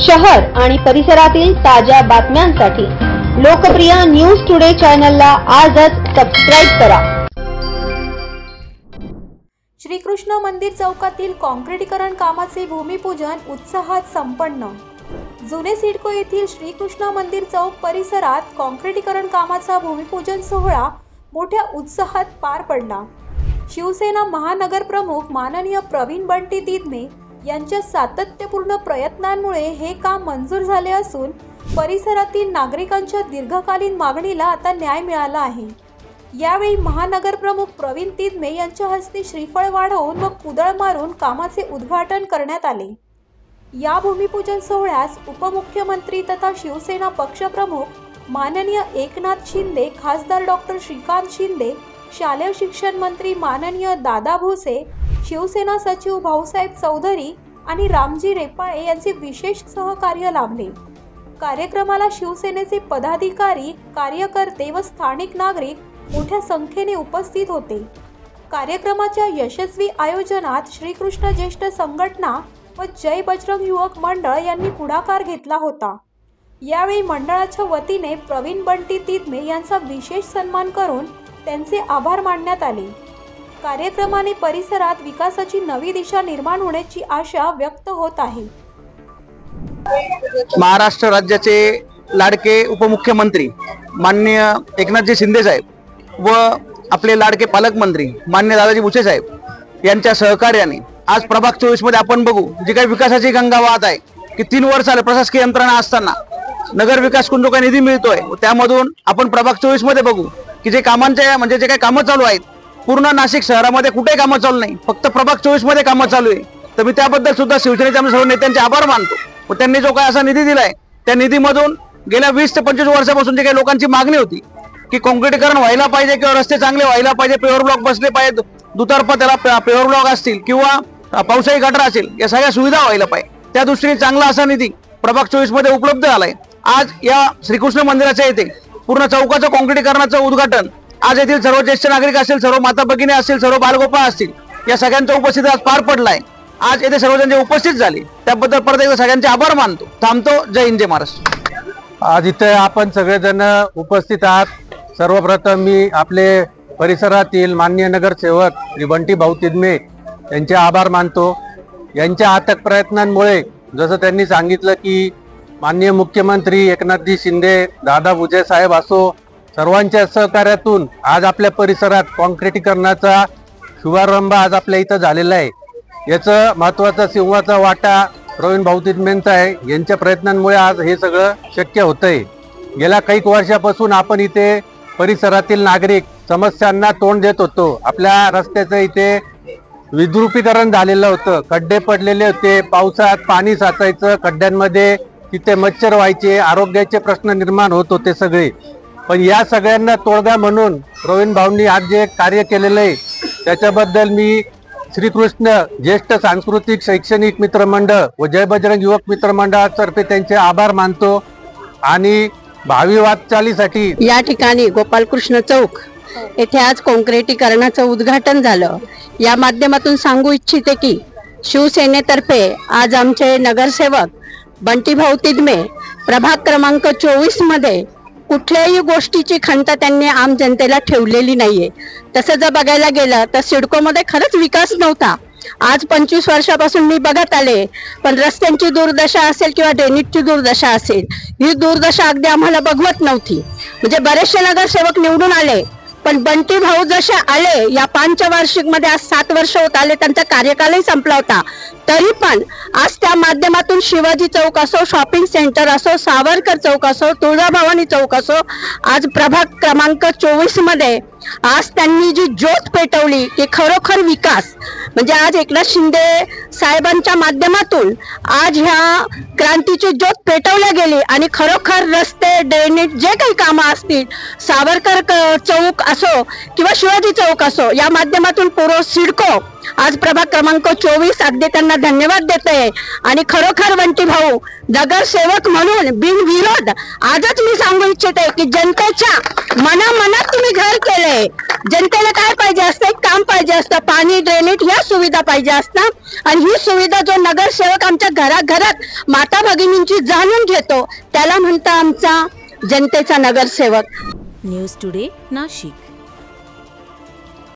शहर आणि परिसरातील ताज्या बातम्यांसाठी लोकप्रिय न्यूज टुडे चॅनलला आजच सबस्क्राइब करा। श्रीकृष्ण मंदिर चौकातील काँक्रिटीकरण कामाचे भूमिपूजन उत्साहात संपन्न। जुने सिडको येथील श्रीकृष्ण मंदिर चौक परिसरात काँक्रिटीकरण कामाचा भूमिपूजन सोहळा मोठ्या उत्साहात पार पडला। शिवसेना महानगर प्रमुख माननीय प्रवीण बंटी दिदमे यांच्या सातत्यपूर्ण प्रयत्नांमुळे हे काम मंजूर झाले असून परिसरातील नागरिकांच्या दीर्घकालीन मागणीला आता न्याय मिळाला आहे। यावेळी महानगर प्रमुख प्रवीण दिदमे यांच्या हस्ते श्रीफळ वाढवून व कुदळ मारून कामाचे उद्घाटन करण्यात आले। या भूमिपूजन सोहळ्यास उपमुख्यमंत्री तथा शिवसेना पक्षप्रमुख माननीय एकनाथ शिंदे, खासदार डॉक्टर श्रीकांत शिंदे, शालेय शिक्षण मंत्री माननीय दादा भुसे, शिवसेना सचिव भाऊसाहेब चौधरी आणि रामजी रेपाळे यांचे विशेष सहकार्य लाभले। कार्यक्रमाला शिवसेनेचे पदाधिकारी, कार्यकर्ते व स्थानिक नागरिक मोठ्या संख्येने उपस्थित होते। कार्यक्रमाच्या यशस्वी आयोजनात श्रीकृष्ण ज्येष्ठ संघटना व जय बजरंग युवक मंडळ यांनी पुढाकार घेतला होता। यावेळी मंडळाच्या वतीने प्रवीण बंटी दिदमे यांचा विशेष सन्मान करून त्यांचे आभार मानण्यात आले। कार्यक्रमाने परिसरात विकासाची नवी दिशा निर्माण होण्याची आशा व्यक्त होत आहे। महाराष्ट्र राज्याचे लाडके उपमुख्यमंत्री माननीय एकनाथजी शिंदे साहेब व आपले लाडके पालकमंत्री माननीय दादाजी भुसे साहेब यांच्या सहकार्याने आज प्रभाग 24 मध्ये आपण बघू जी काही विकासाची गंगा वाहत आहे की 3 वर्ष झाले प्रशासकीय यंत्रणा असताना नगर विकास जो काही निधी मिळतोय त्यामधून आपण प्रभाग 24 मध्ये बघू की जे कामांचे म्हणजे जे काही कामं चालू आहेत पूर्ण नाशिक शहरामध्ये कुठे कामं चालू नाही, फक्त प्रभाग 24 मध्ये कामं चालू आहे। तर मी त्याबद्दल सुद्धा शिवसेनेच्या सर्व नेत्यांचे आभार मानतो व त्यांनी जो काही असा निधी दिलाय त्या निधीमधून गेल्या 20 ते 25 वर्षापासून जे काही लोकांची मागणी होती की काँक्रिटीकरण व्हायला पाहिजे किंवा रस्ते चांगले व्हायला पाहिजे, पेवर ब्लॉक बसले पाहिजे, दुतर्फा त्याला पेवर ब्लॉक असतील किंवा पावसाळी गटर असेल, या सगळ्या सुविधा व्हायला पाहिजे, त्या दृष्टीने चांगला असा निधी प्रभाग 24 मध्ये उपलब्ध झालाय। आज या श्रीकृष्ण मंदिराच्या येथे पूर्ण चौकाचं काँक्रिटीकरणाचं उद्घाटन आज येथील सर्व ज्येष्ठ नागरिक असतील, सर्व माता भगिनी असतील, सर्व बालगोपाळ असतील, या सगळ्यांच्या उपस्थितीत आज पार पडलाय। आज येथे सर्वजण जे उपस्थित झाले त्याबद्दल परत एकदा सगळ्यांचे आभार मानतो। थांबतो। जय हिंद, जय महाराष्ट्र। आज इथे आपण सगळेजण उपस्थित आहात। सर्वप्रथम मी आपले परिसरातील माननीय नगरसेवक श्री बंटी भाऊ दिदमे यांचे आभार मानतो। यांच्या अथक प्रयत्नांमुळे जसं त्यांनी सांगितलं की माननीय मुख्यमंत्री एकनाथजी शिंदे, दादा भुसे साहेब असो, सर्वांच्या सहकार्यातून आज आपल्या परिसरात काँक्रिटीकरणाचा शुभारंभ आज आपल्या इथं झालेला आहे। याचं महत्त्वाचा सिंहाचा वाटा प्रवीण भाऊ दिदमेंचा आहे। यांच्या प्रयत्नांमुळे आज हे सगळं शक्य होतंय। गेल्या काही वर्षापासून आपण इथे परिसरातील नागरिक समस्यांना तोंड देत होतो। आपल्या रस्त्याचं इथे विद्रुपीकरण झालेलं होतं, खड्डे पडलेले होते, पावसात पाणी साचायचं, खड्ड्यांमध्ये तिथे मच्छर व्हायचे, आरोग्याचे प्रश्न निर्माण होत होते सगळे। पण या सगळ्यांना तोडगा म्हणून प्रवीण भाऊंनी आज जे कार्य केलेलं आहे त्याच्याबद्दल मी श्रीकृष्ण ज्येष्ठ सांस्कृतिक शैक्षणिक मित्रमंडळ व जय बजरंग युवक मित्रमंडळातर्फे त्यांचे आभार मानतो। आणि भावी वाटचालीसाठी या ठिकाणी गोपालकृष्ण चौक येथे आज काँक्रिटीकरणाचं उद्घाटन झालं। या माध्यमातून सांगू इच्छिते की शिवसेनेतर्फे आज आमचे नगरसेवक बंटी भाऊ दिदमे प्रभाग क्रमांक 24 मध्ये कुठल्याही गोष्टीची खंत त्यांनी आम जनतेला ठेवलेली नाहीये। तसं जर बघायला गेलं तर सिडकोमध्ये खरंच विकास नव्हता। आज 25 वर्षापासून मी बघत आले, पण रस्त्यांची दुर्दशा असेल किंवा ड्रेनेजची दुर्दशा असेल, ही दुर्दशा अगदी आम्हाला बघवत नव्हती। म्हणजे बरेचसे नगरसेवक निवडून आले, पण बंटी भाऊ जसे आले या 5 वार्षिक मध्ये आज 7 वर्ष होत आले, त्यांचा कार्यकालही संपला होता, तरी पण आज त्या माध्यमातून शिवाजी चौक असो, शॉपिंग सेंटर असो, सावरकर चौक असो, तुळजाभवानी चौक असो, आज प्रभाग क्रमांक 24 मध्ये आज त्यांनी जी ज्योत पेटवली की खरोखर विकास म्हणजे आज एकनाथ शिंदे साहेबांच्या माध्यमातून आज ह्या क्रांतीची ज्योत पेटवल्या गेली आणि खरोखर रस्ते, ड्रेनेज जे काही कामं असतील, सावरकर चौक असो किंवा शिवाजी चौक असो, या माध्यमातून पूर्व सिडको आज प्रभाग क्रमांक 24 अगदी त्यांना धन्यवाद देते. आणि खरोखर बंटी भाऊ नगरसेवक म्हणून बिनविरोध आजच मी सांगू इच्छिते की जनतेच्या मनामनात तुम्ही घर केले. जनतेला काय पाहिजे असतं? एक काम पाहिजे असतं, पाणी, ड्रेनेज ह्या सुविधा पाहिजे असतात. आणि ही सुविधा जो नगरसेवक आमच्या घराघरात माता भगिनींची जाणून घेतो त्याला म्हणता आमचा जनतेचा नगरसेवक. News today Nashik.